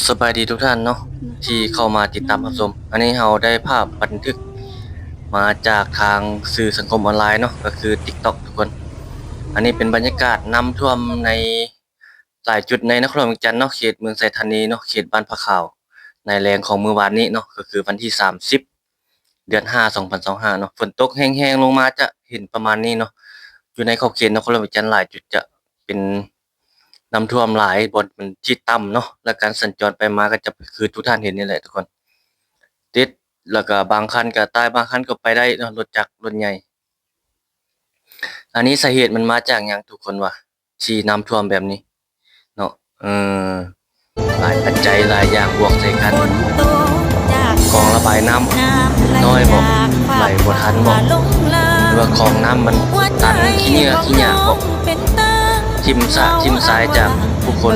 สบายดีทุกท่านเนาะที่เข้ามาติดตามรับชมอันนี้เราได้ภาพบันทึกมาจากทางสื่อสังคมออนไลน์เนาะก็คือ TikTok ทุกคนอันนี้เป็นบรรยากาศน้ำท่วมในหลายจุดในนครเวียงจันทน์เนาะเขตเมืองไสธานีเนาะเขตบ้านพระขาวในแรงของมื้อวานนี้เนาะก็คือวันที่30เดือน5 2025เนาะฝนตกแห้งๆลงมาจะเห็นประมาณนี้เนาะอยู่ในขอบเขตนครเวียงจันทน์หลายจุดจะเป็นน้ำท่วมหลายบนมันที่ต่ำเนาะและการสัญจรไปมาก็จะคือทุกท่านเห็นนี่แหละทุกคนติดแล้วก็บางคันก็ตายบางคันก็ไปได้เนาะรถจักรรถใหญ่อันนี้สาเหตุมันมาจากหยังทุกคนว่าที่น้ำท่วมแบบนี้เนาะเออหลายปัจจัยหลายอย่างบวกใส่กันคลองระบายน้ำน้อยบ่ไหลบ่ทันบ่หรือว่าคลองน้ำมันตันขี้เหงื่อขี้หยาบ่ทิ่มทรายจากผู้คน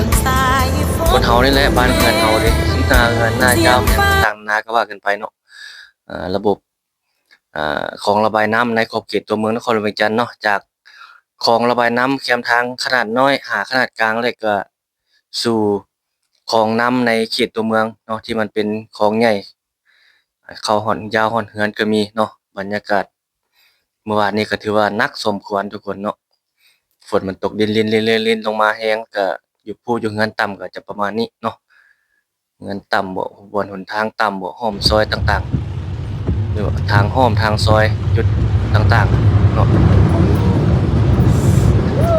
เฮานี่แหละบ้านเรือนเฮาเด้นาเรือนนาเจ้าหยังต่างๆนาก็ว่ากันไปเนาะระบบคลองระบายน้ำในขอบเขตตัวเมืองนครหลวงเวียงจันทน์เนาะจากคลองระบายน้ำแคมทางขนาดน้อยหาขนาดกลางแล้วก็สู่คลองน้ำในเขตตัวเมืองเนาะที่มันเป็นคลองใหญ่เข้าฮอดยาวฮอดเรือนก็มีเนาะบรรยากาศเมื่อวานนี้ก็ถือว่าหนักสมควรทุกคนเนาะฝนมันตกรินๆๆๆลงมาแรงก็อยู่ผู้อยู่เรือนต่ำก็จะประมาณนี้เนาะเรือนต่ำบ่บนหนทางต่ำบ่อ้อมซอยต่างๆหรือว่าทางอ้อมทางซอยจุดต่างๆเนาะ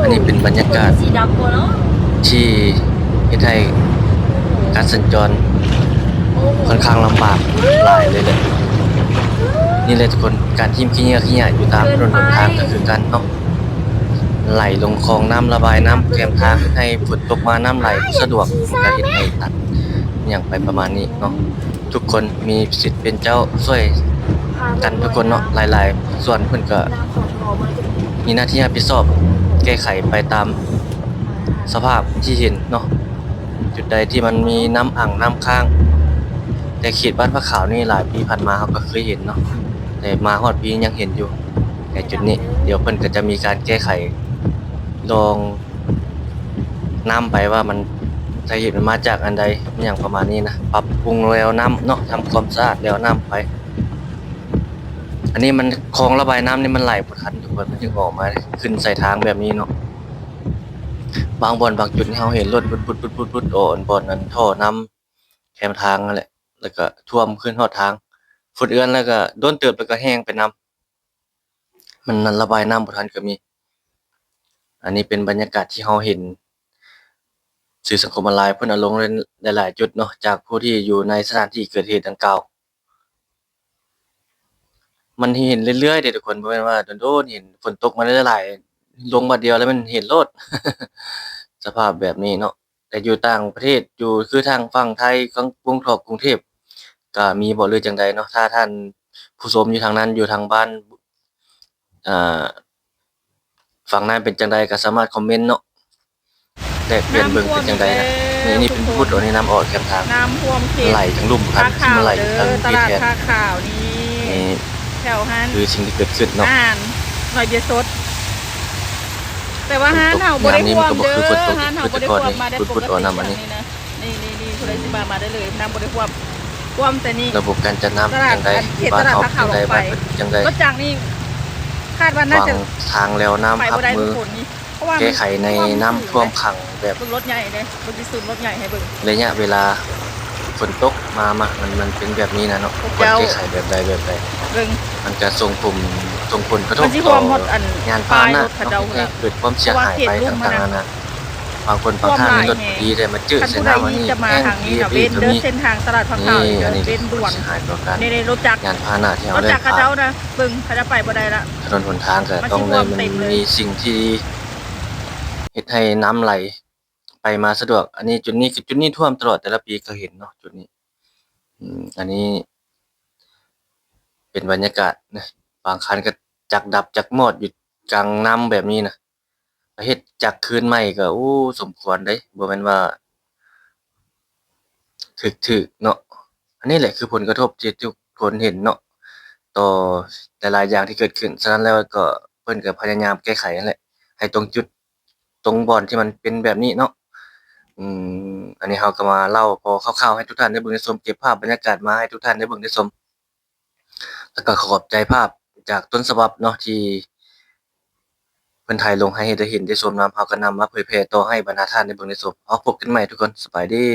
อันนี้เป็นบรรยากาศสีดำกว่าเนาะที่เฮ็ดให้การสัญจรค่อนข้างลำบากหลายเลยแหละนี่แหละทุกคนการทิ่มขี้เหงื่อขี้หยาอยู่ตามถนนหนทางก็คือการเนาะไหลลงคลองน้ำระบายน้ำแคมทางให้ฝนตกมาน้ำไหลสะดวกก็เฮ็ดให้ตัดอิหยังไปประมาณนี้เนาะทุกคนมีสิทธิ์เป็นเจ้าช่วยกันทุกคนเนาะหลายๆส่วนเพิ่นก็มีหน้าที่รับผิดชอบแก้ไขไปตามสภาพที่เห็นเนาะจุดใดที่มันมีน้ำน้ำค้างแต่เขตบ้านพระขาวนี่หลายปีผ่านมาเราก็เคยเห็นเนาะแต่มาฮอดปียังเห็นอยู่แต่จุดนี้เดี๋ยวเพิ่นก็จะมีการแก้ไขลองน้ำไปว่ามันสาเหตุมันมาจากอันใดอหยังประมาณนี้นะปรับปรุงแนวน้ำเนาะทำความสะอาดแนวน้ำไปอันนี้มันคลองระบายน้ำนี่มันไหลบ่ทันทุกคนมันจึงออกมาขึ้นใส่ทางแบบนี้เนาะบางบ่อนบางจุดที่เราเห็นรถปุดๆๆๆโอนบ่อนนั้นท่อน้ำแคมทางนั่นแหละแล้วก็ท่วมขึ้นฮอดทางฟุดเอือนแล้วก็โดนเติบแล้วก็แห้งไปนำมันระบายน้ำบ่ทันก็มีอันนี้เป็นบรรยากาศที่เราเห็นสื่อสังคมออนไลน์เพิ่นเอาลงในหลายๆจุดเนาะจากผู้ที่อยู่ในสถานที่เกิดเหตุดังกล่าวมันเห็นเรื่อยๆเดะทุกคนบ่แม่นว่าโดนๆเห็นฝนตกมาหลายๆลงบัดเดียวแล้วมันเห็นโลดสภาพแบบนี้เนาะแต่อยู่ต่างประเทศอยู่คือทางฝั่งไทยกรุงเทพก็มีบ่หรือจั่งใดเนาะถ้าท่านผู้ชมอยู่ทางนั้นอยู่ทางบ้านอ่าฝั่งนั้นเป็นจั่งใดก็สามารถคอมเมนต์เนาะแลกเปลี่ยนเบิ่งน้ำท่วเป็นจั่งใดมอีกแล้นะนี่เป็นวทุกคนพูดเอานี่น้ำออกแคมทางน้ำท่วมเขตไหลทั้งลุ่มคัผ้านที่มาไหลขาวเด้ทางอตพี่แทนลาดผ้าขาวนี่นี่แถวฮันคือสิ่งที่เกิดขึ้นเนาะอ่านหน่อยเบียร์สดแต่ว่าฝนตกฮันเฮาบ่ได้ยามนี้ท่มันก็บ่วมเด้อคือฝนตกฮันเฮาคือบ่ได้แต่ก่อนนี่ท่วมมาได้ปปุดๆเอากติน้ำอันนี้ช่วงนี้นะนี่ผู้ใดสิมาได้เลยน้ำบ่ได้ท่วมแต่นี่ระบบการจัดน้ำตลาดเป็นจั่งใดเขตบ้าตลาดนเฮาผ้าเป็นจั่งใดขาวลงไปบ้านเพิ่นเป็นจั่งใดรถจักรนี่คาดว่าน่าวางจะทางแล้วน้ำไปพับบ่ได้ทุมือกคนนี่เพราะว่าแก้มันไขในน้ำท่วมขังแบบ เบิ่งรถใหญ่เด้เบิ่งสิซูมรถใหญ่ให้เบิ่งระยะเวลาฝนตกมามันเป็นแบบนี้นะเนาะพวกควรเจ้าแก้ไขแบบใดเบิ่ง มันจะส่งผลกระทมับนสิท่ต่อวมฮอดอันงานปลายพาหนะรถเขาเนาะเจ้าให้ล่ะเกิดความเสียหายไปต่างๆนานาบางคนบางท่วมท่านมีรถหลายแฮงดีแต่มาจื้อคันใส่ผู้ใดน้ำอันนี้จะมาแห้งทางนี้น่ะรีเว้นเด้อบก็มีเส้นทางตลาดผักขาวนี่นี่เด้อันนี้อเว้นด่วนเสียหายต่อการนี่ๆรถจักรงานพาหนะที่รเราได้ถจักรเขาผ่านเจ้านะเบิ่งเขาจะไปบ่ได้ละถนนหนทางก็มันต้องได้สิท่วมมันเต็มเลยมีสิ่งที่เฮ็ดให้น้ำไหลไปมาสะดวกอันนี้จุดนี้ท่วมตลอดแต่ละปีก็เห็นเนาะจุดนี้อันนี้ เป็นบรรยากาศนะบางคันก็จักดับจักมอดอยู่กลางน้ำแบบนี้นะเฮ็ดจักคืนใหม่ก็โอ้สมควรเด้บ่แม่นว่าถึกๆเนาะอันนี้แหละคือผลกระทบที่ทุกคนเห็นเนาะต่อหลายๆอย่างที่เกิดขึ้นฉะนั้นแล้วก็เพิ่นก็พยายามแก้ไขนั่นแหละให้ตรงจุดตรงบ่อนที่มันเป็นแบบนี้เนาะ อันนี้เราก็มาเล่าพอคร่าวๆให้ทุกท่านได้เบิ่งได้ชมเก็บภาพบรรยากาศมาให้ทุกท่านได้เบิ่งได้ชมแล้วก็ขอบใจภาพจากต้นฉบับเนาะที่เพิ่นถ่ายลงให้ได้เห็นได้ชมนำเราก็นำมาเผยแพร่ต่อให้บรรดาท่านได้เบิ่งได้ชมเอาพบกันใหม่ทุกคนสบายดี